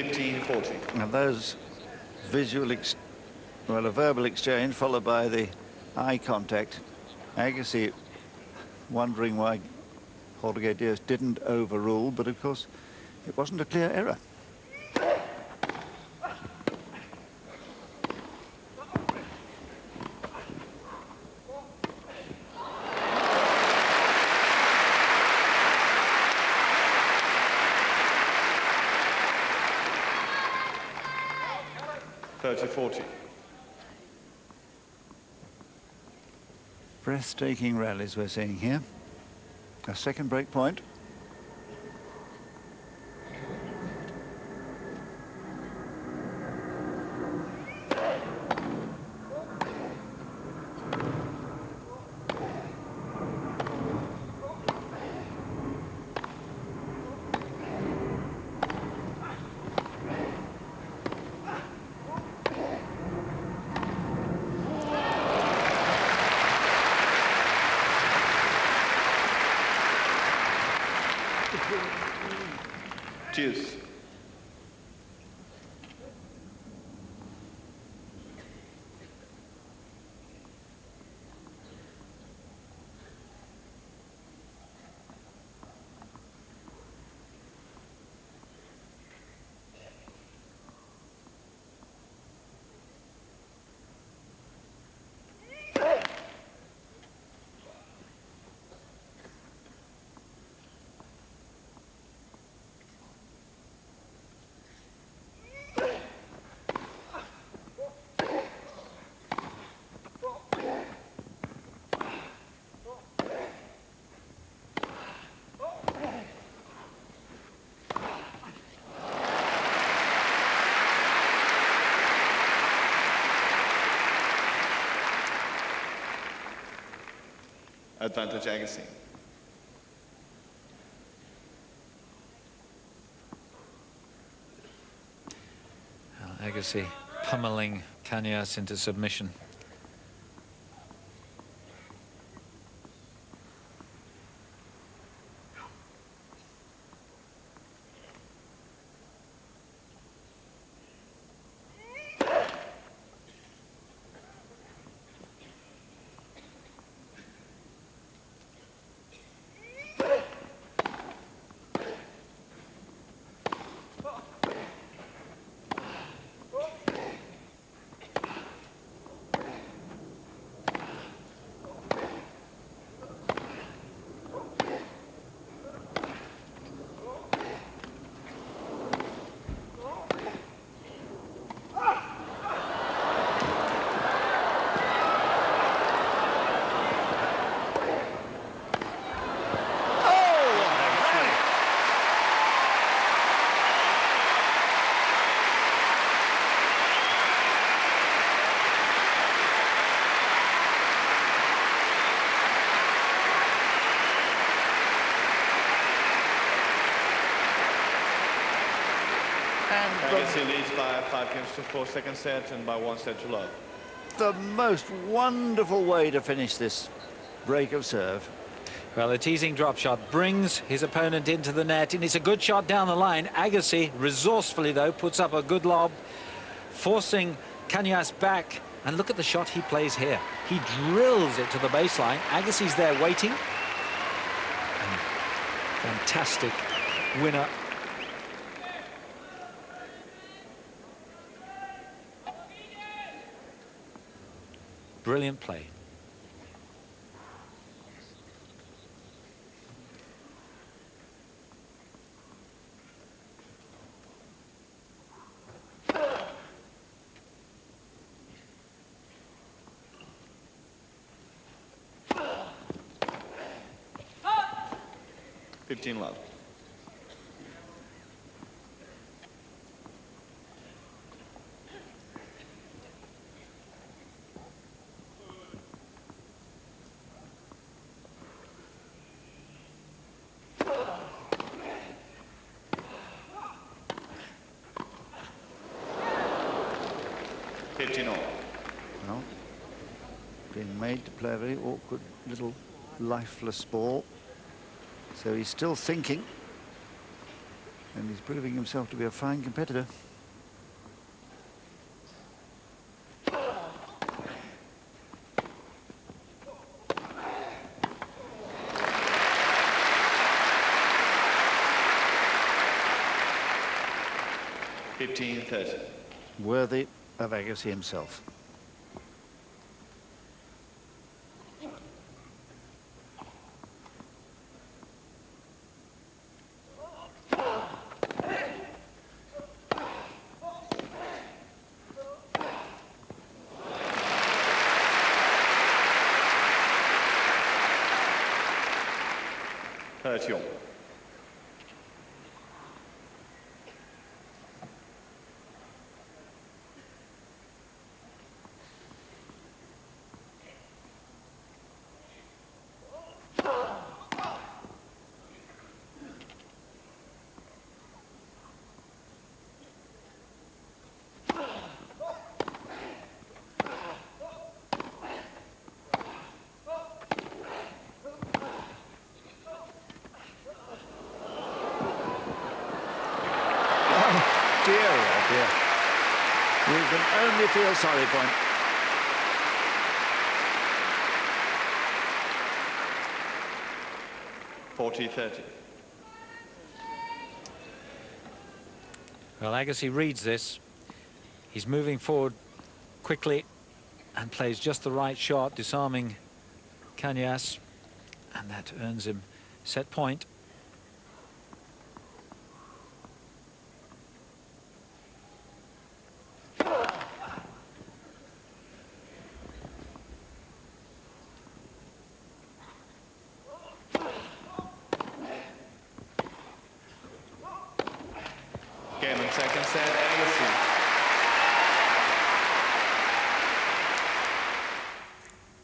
15-40. And those a verbal exchange followed by the eye contact. Agassi wondering why Jorge Diaz didn't overrule, but of course it wasn't a clear error. Breathtaking rallies we're seeing here. A second break point. Cheers. Advantage Agassi. Agassi pummeling Cañas into submission. Agassi leads by 5 games to 4 second set and by 1 set to love. The most wonderful way to finish this break of serve. Well, a teasing drop shot brings his opponent into the net, and it's a good shot down the line. Agassi, resourcefully though, puts up a good lob, forcing Cañas back. And look at the shot he plays here. He drills it to the baseline. Agassi's there waiting. And fantastic winner. Brilliant play. Love. Well, been made to play a very awkward little lifeless ball. So he's still thinking. And he's proving himself to be a fine competitor. Worthy of Agassi himself. Dear, oh dear. You can only feel sorry for him. Well, Agassi reads this. He's moving forward quickly and plays just the right shot, disarming Kanyas, and that earns him set point. Game and second set, Agassi.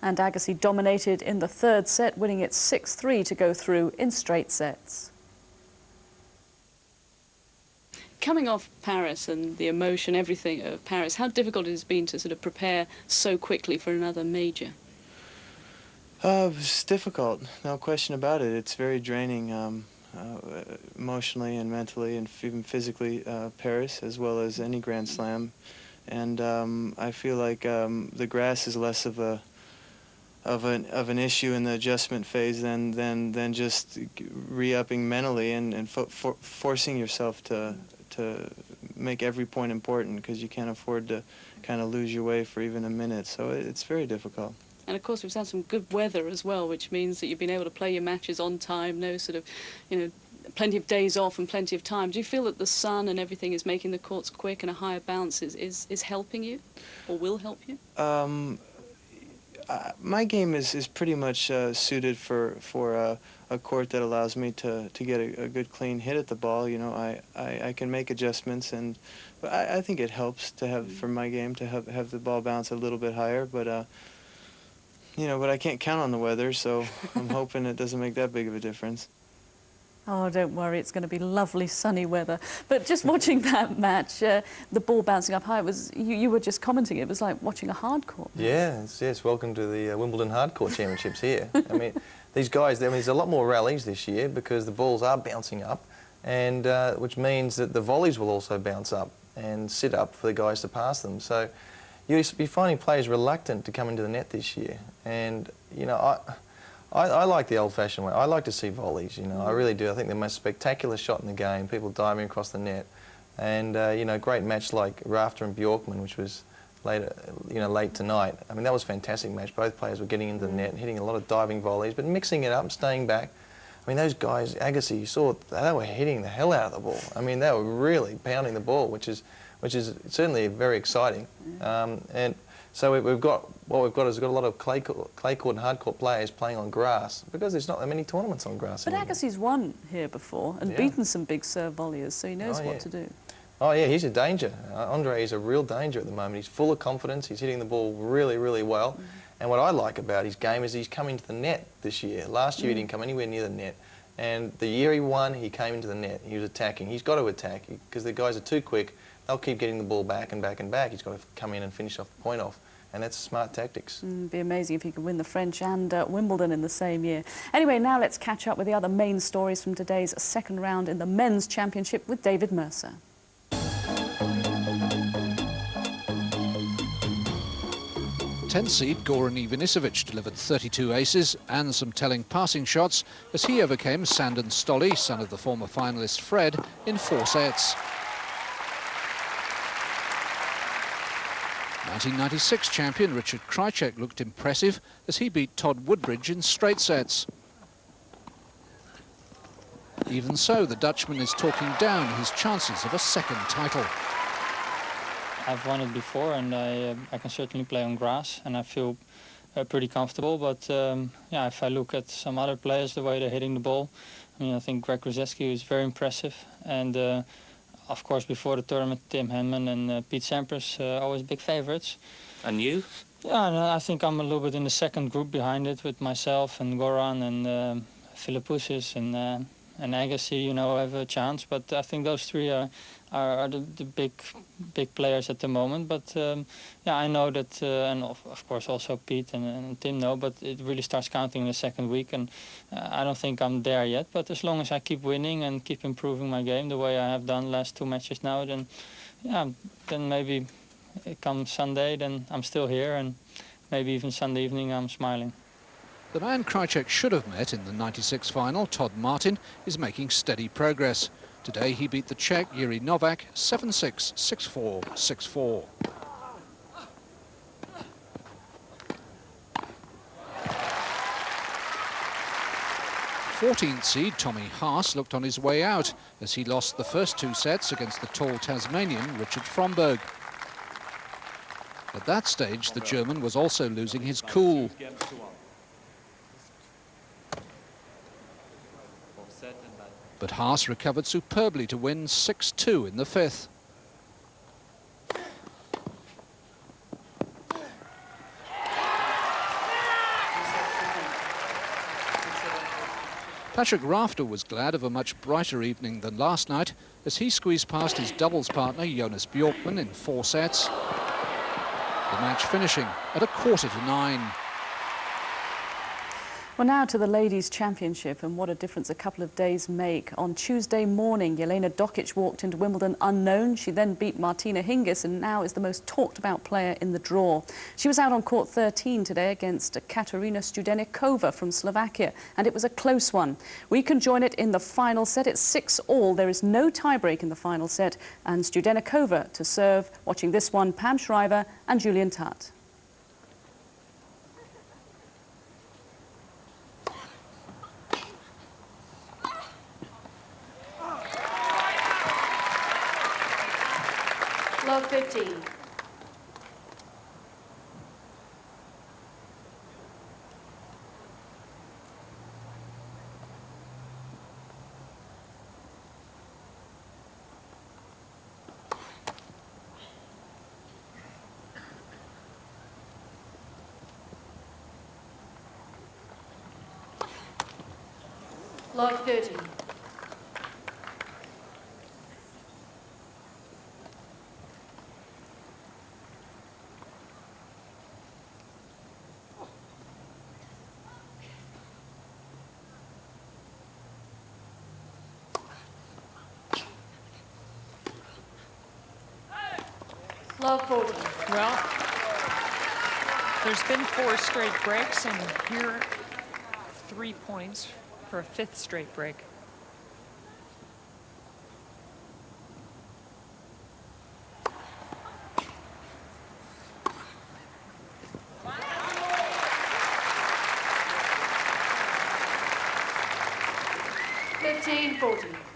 And Agassi dominated in the third set, winning it 6-3 to go through in straight sets. Coming off Paris and the emotion, everything of Paris, how difficult it has been to sort of prepare so quickly for another major? It's difficult, no question about it. It's very draining emotionally and mentally and even physically, Paris, as well as any Grand Slam. And I feel like the grass is less of an issue in the adjustment phase than just re-upping mentally and forcing yourself to make every point important, because you can't afford to kind of lose your way for even a minute. So it's very difficult. And of course we've had some good weather as well, which means that you've been able to play your matches on time, no sort of, you know, plenty of days off and plenty of time. Do you feel that the sun and everything is making the courts quick and a higher bounce is helping you, or will help you? My game is pretty much suited for a court that allows me to get a good clean hit at the ball. You know, I can make adjustments, but I think it helps to have, for my game, to have the ball bounce a little bit higher. But you know, but I can't count on the weather, so I'm hoping it doesn't make that big of a difference. Oh, don't worry, it's going to be lovely sunny weather. But just watching that match, the ball bouncing up high, was you were just commenting, it was like watching a hard court. Yes, welcome to the Wimbledon Hardcourt Championships here. I mean, these guys, there's a lot more rallies this year because the balls are bouncing up, and which means that the volleys will also bounce up and sit up for the guys to pass them. So you'll be finding players reluctant to come into the net this year. And, you know, I like the old-fashioned way. I like to see volleys, you know, I really do. I think the most spectacular shot in the game, people diving across the net. And, you know, great match like Rafter and Bjorkman, which was later, you know, late tonight. I mean, that was a fantastic match. Both players were getting into the net, hitting a lot of diving volleys, but mixing it up and staying back. I mean, those guys, Agassi, you saw, they were hitting the hell out of the ball. I mean, they were really pounding the ball, which is certainly very exciting. And so what we've got is a lot of clay court and hard court players playing on grass, because there's not that many tournaments on grass But anymore. Agassi's won here before and beaten some big serve volleyers, so he knows what to do. Oh yeah, he's a danger. Andre is a real danger at the moment. He's full of confidence. He's hitting the ball really, really well. And what I like about his game is he's coming to the net this year. Last year he didn't come anywhere near the net. And the year he won, he came into the net. He was attacking. He's got to attack, because the guys are too quick. They'll keep getting the ball back and back and back. He's got to come in and finish off the point off. and that's smart tactics. It'd be amazing if he could win the French and Wimbledon in the same year. Anyway, now let's catch up with the other main stories from today's second round in the men's championship with David Mercer. 10th seed Goran Ivanisevic delivered 32 aces and some telling passing shots as he overcame Sandon Stolly, son of the former finalist Fred, in 4 sets. 1996 champion Richard Krajicek looked impressive as he beat Todd Woodbridge in straight sets. Even so, the Dutchman is talking down his chances of a second title. I've won it before, and I can certainly play on grass, and I feel pretty comfortable. But yeah, if I look at some other players, the way they're hitting the ball, I mean, I think Greg Rosetsky is very impressive. And of course, before the tournament, Tim Henman and Pete Sampras always big favorites. And you? Yeah, and I think I'm a little bit in the second group behind it with myself and Goran and Philippoussis and Agassi, you know, have a chance. But I think those three are the big players at the moment. But yeah, I know that, and of course also Pete and Tim know, but it really starts counting in the second week, and I don't think I'm there yet. But as long as I keep winning and keep improving my game the way I have done last 2 matches now, then yeah, then maybe it comes Sunday, then I'm still here, and maybe even Sunday evening I'm smiling. The man Krajicek should have met in the 96 final, Todd Martin, is making steady progress. Today he beat the Czech Yuri Novak 7-6, 6-4, 6-4. Fourteenth seed Tommy Haas looked on his way out as he lost the first 2 sets against the tall Tasmanian Richard Fromberg. At that stage, the German was also losing his cool. But Haas recovered superbly to win 6-2 in the 5th. Patrick Rafter was glad of a much brighter evening than last night as he squeezed past his doubles partner Jonas Bjorkman in 4 sets. The match finishing at 8:45. Well, now to the Ladies' Championship, and what a difference a couple of days make. On Tuesday morning, Jelena Dokic walked into Wimbledon unknown. She then beat Martina Hingis and now is the most talked about player in the draw. She was out on court 13 today against Katarina Studenikova from Slovakia, and it was a close one. We can join it in the final set. It's 6-all. There is no tiebreak in the final set, and Studenikova to serve. Watching this one, Pam Shriver and Julian Tutt. Love 15. Love 13. Love 14. Well, there's been 4 straight breaks, and here are 3 points for a 5th straight break. $15-14.